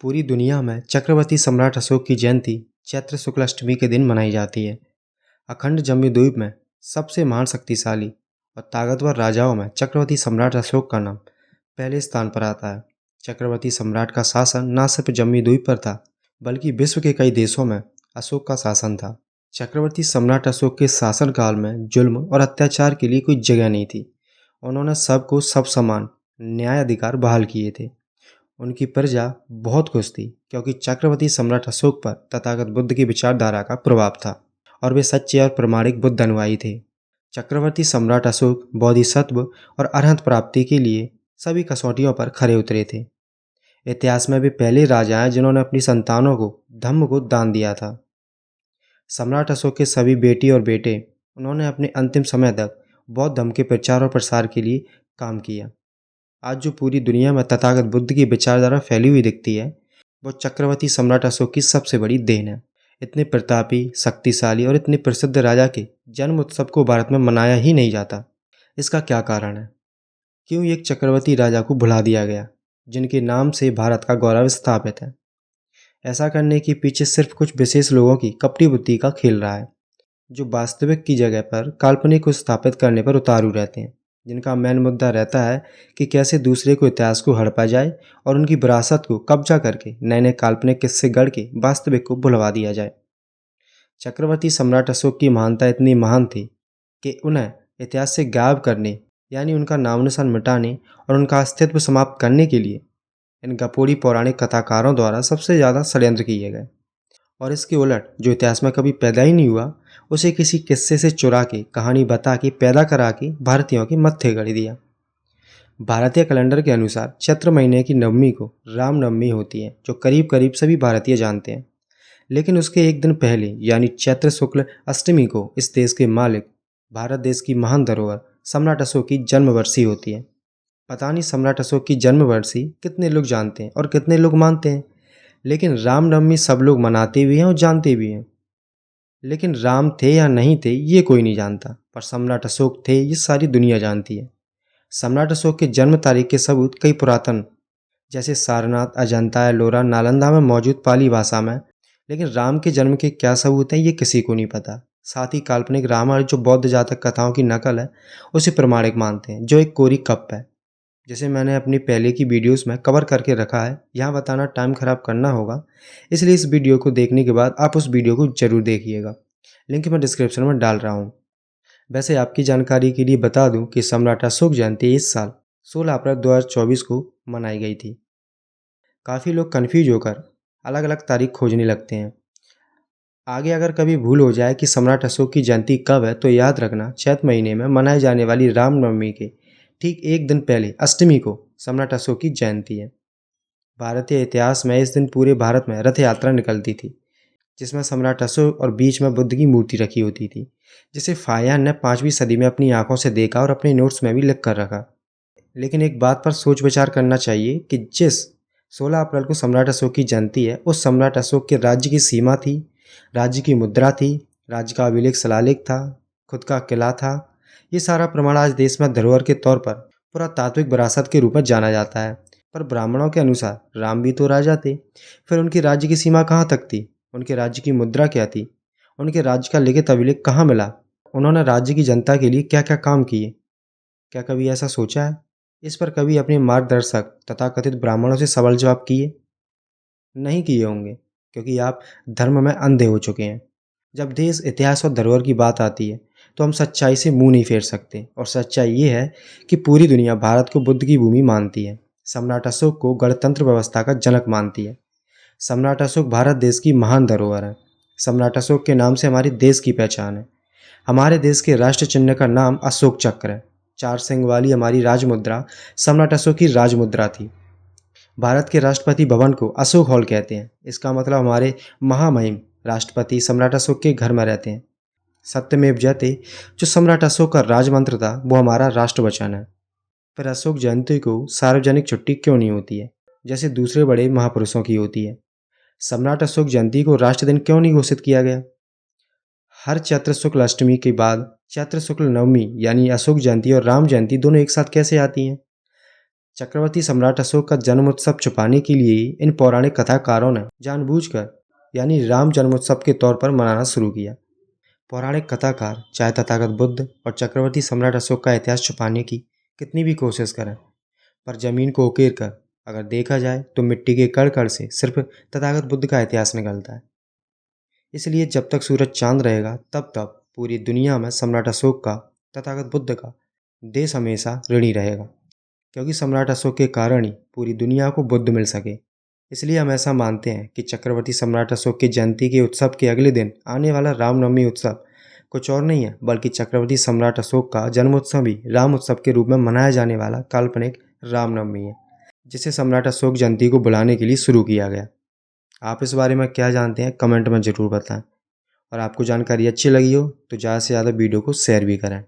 पूरी दुनिया में चक्रवर्ती सम्राट अशोक की जयंती चैत्र शुक्ल अष्टमी के दिन मनाई जाती है। अखंड जम्बूद्वीप में सबसे महान शक्तिशाली और ताकतवर राजाओं में चक्रवर्ती सम्राट अशोक का नाम पहले स्थान पर आता है। चक्रवर्ती सम्राट का शासन न सिर्फ जम्बूद्वीप पर था, बल्कि विश्व के कई देशों में अशोक का शासन था। चक्रवर्ती सम्राट अशोक के शासनकाल में जुल्म और अत्याचार के लिए कोई जगह नहीं थी। उन्होंने सबको सब समान न्याय अधिकार बहाल किए थे। उनकी प्रजा बहुत खुश थी, क्योंकि चक्रवर्ती सम्राट अशोक पर तथागत बुद्ध की विचारधारा का प्रभाव था और वे सच्चे और प्रामाणिक बुद्ध अनुयायी थे। चक्रवर्ती सम्राट अशोक बोधिसत्व और अरहंत प्राप्ति के लिए सभी कसौटियों पर खरे उतरे थे। इतिहास में वे पहले राजा हैं जिन्होंने अपनी संतानों को धम्म को दान दिया था। सम्राट अशोक के सभी बेटी और बेटे उन्होंने अपने अंतिम समय तक बौद्ध धर्म के प्रचार और प्रसार के लिए काम किया। आज जो पूरी दुनिया में तथागत बुद्ध की विचारधारा फैली हुई दिखती है, वो चक्रवर्ती सम्राट अशोक की सबसे बड़ी देन है। इतने प्रतापी, शक्तिशाली और इतने प्रसिद्ध राजा के जन्म उत्सव को भारत में मनाया ही नहीं जाता। इसका क्या कारण है? क्यों एक चक्रवर्ती राजा को भुला दिया गया, जिनके नाम से भारत का गौरव स्थापित है? ऐसा करने के पीछे सिर्फ कुछ विशेष लोगों की कपटी बुद्धि का खेल रहा है, जो वास्तविक की जगह पर काल्पनिक को स्थापित करने पर उतारू रहते हैं, जिनका मेन मुद्दा रहता है कि कैसे दूसरे को इतिहास को हड़पा जाए और उनकी विरासत को कब्जा करके नए नए काल्पनिक किस्से गढ़ के वास्तविक को भुलवा दिया जाए। चक्रवर्ती सम्राट अशोक की महानता इतनी महान थी कि उन्हें इतिहास से गायब करने, यानी उनका नामो निशान मिटाने और उनका अस्तित्व समाप्त करने के लिए इन गपोड़ी पौराणिक कथाकारों द्वारा सबसे ज़्यादा षड्यंत्र किए गए। और इसके उलट जो इतिहास में कभी पैदा ही नहीं हुआ, उसे किसी किस्से से चुरा के, कहानी बता के, पैदा करा के भारतीयों के मत्थे गड़ दिया। भारतीय कैलेंडर के अनुसार चैत्र महीने की नवमी को रामनवमी होती है, जो करीब करीब सभी भारतीय जानते हैं। लेकिन उसके एक दिन पहले, यानी चैत्र शुक्ल अष्टमी को इस देश के मालिक, भारत देश की महान धरोहर सम्राट अशोक की जन्मवर्षी होती है। पता नहीं सम्राट अशोक की जन्मवर्षी कितने लोग जानते हैं और कितने लोग मानते हैं, लेकिन रामनवमी सब लोग मनाते भी हैं और जानते भी हैं। लेकिन राम थे या नहीं थे ये कोई नहीं जानता, पर सम्राट अशोक थे ये सारी दुनिया जानती है। सम्राट अशोक के जन्म तारीख के सबूत कई पुरातन, जैसे सारनाथ, अजंता, एलोरा, नालंदा में मौजूद पाली भाषा में, लेकिन राम के जन्म के क्या सबूत हैं ये किसी को नहीं पता। साथ ही काल्पनिक रामायण, जो बौद्ध जातक कथाओं की नकल है, उसे प्रमाणिक मानते हैं, जो एक कोरी कप है, जिसे मैंने अपनी पहले की वीडियोस में कवर करके रखा है। यहाँ बताना टाइम ख़राब करना होगा, इसलिए इस वीडियो को देखने के बाद आप उस वीडियो को ज़रूर देखिएगा। लिंक मैं डिस्क्रिप्शन में डाल रहा हूँ। वैसे आपकी जानकारी के लिए बता दूँ कि सम्राट अशोक जयंती इस साल 16 अप्रैल 2024 को मनाई गई थी। काफ़ी लोग कन्फ्यूज होकर अलग अलग तारीख खोजने लगते हैं। आगे अगर कभी भूल हो जाए कि सम्राट अशोक की जयंती कब है, तो याद रखना चैत्र महीने में मनाई जाने वाली रामनवमी के ठीक एक दिन पहले अष्टमी को सम्राट अशोक की जयंती है। भारतीय इतिहास में इस दिन पूरे भारत में रथ यात्रा निकलती थी, जिसमें सम्राट अशोक और बीच में बुद्ध की मूर्ति रखी होती थी, जिसे फाहियान ने 5वीं सदी में अपनी आंखों से देखा और अपने नोट्स में भी लिख कर रखा। लेकिन एक बात पर सोच विचार करना चाहिए कि जिस 16 अप्रैल को सम्राट अशोक की जयंती है, उस सम्राट अशोक के राज्य की सीमा थी, राज्य की मुद्रा थी, राज्य का अभिलेख शिलालेख था, खुद का किला था। ये सारा प्रमाण आज देश में धरोहर के तौर पर पुरातात्विक विरासत के रूप में जाना जाता है। पर ब्राह्मणों के अनुसार राम भी तो राजा थे। फिर उनके राज्य की सीमा कहाँ तक थी? उनके राज्य की मुद्रा क्या थी? उनके राज्य का लिखित अभिलेख कहाँ मिला? उन्होंने राज्य की जनता के लिए क्या क्या काम किए? क्या कभी ऐसा सोचा है? इस पर कभी अपने मार्गदर्शक तथाकथित ब्राह्मणों से सवाल जवाब किए? नहीं किए होंगे, क्योंकि आप धर्म में अंधे हो चुके हैं। जब देश, इतिहास और धरोहर की बात आती है, तो हम सच्चाई से मुंह नहीं फेर सकते। और सच्चाई ये है कि पूरी दुनिया भारत को बुद्ध की भूमि मानती है, सम्राट अशोक को गणतंत्र व्यवस्था का जनक मानती है। सम्राट अशोक भारत देश की महान धरोहर है। सम्राट अशोक के नाम से हमारे देश की पहचान है। हमारे देश के राष्ट्र चिन्ह का नाम अशोक चक्र है। 4 सिंह वाली हमारी राजमुद्रा सम्राट अशोक की राजमुद्रा थी। भारत के राष्ट्रपति भवन को अशोक हॉल कहते हैं। इसका मतलब हमारे महामहिम राष्ट्रपति सम्राट अशोक के घर में रहते हैं। सत्यमेव जयते, जो सम्राट अशोक का राजमंत्र था, वो हमारा राष्ट्रवचन है। फिर अशोक जयंती को सार्वजनिक छुट्टी क्यों नहीं होती है, जैसे दूसरे बड़े महापुरुषों की होती है? सम्राट अशोक जयंती को राष्ट्र दिन क्यों नहीं घोषित किया गया? हर चैत्र शुक्ल अष्टमी के बाद चैत्र शुक्ल नवमी यानी अशोक जयंती और राम जयंती दोनों एक साथ कैसे आती हैं? चक्रवर्ती सम्राट अशोक का जन्म उत्सव छुपाने के लिए ही इन पौराणिक कथाकारों ने जानबूझकर यानी राम जन्मोत्सव के तौर पर मनाना शुरू किया। पौराणिक कथाकार चाहे तथागत बुद्ध और चक्रवर्ती सम्राट अशोक का इतिहास छुपाने की कितनी भी कोशिश करें, पर जमीन को उकेर कर अगर देखा जाए तो मिट्टी के कण कण से सिर्फ तथागत बुद्ध का इतिहास निकलता है। इसलिए जब तक सूरज चांद रहेगा तब तक पूरी दुनिया में सम्राट अशोक का, तथागत बुद्ध का देश हमेशा ऋणी रहेगा, क्योंकि सम्राट अशोक के कारण ही पूरी दुनिया को बुद्ध मिल सके। इसलिए हम ऐसा मानते हैं कि चक्रवर्ती सम्राट अशोक की जयंती के उत्सव के अगले दिन आने वाला रामनवमी उत्सव कुछ और नहीं है बल्कि चक्रवर्ती सम्राट अशोक का जन्मोत्सव ही राम उत्सव के रूप में मनाया जाने वाला काल्पनिक रामनवमी है, जिसे सम्राट अशोक जयंती को बुलाने के लिए शुरू किया गया। आप इस बारे में क्या जानते हैं कमेंट में ज़रूर बताएं, और आपको जानकारी अच्छी लगी हो तो ज़्यादा से ज़्यादा वीडियो को शेयर भी करें।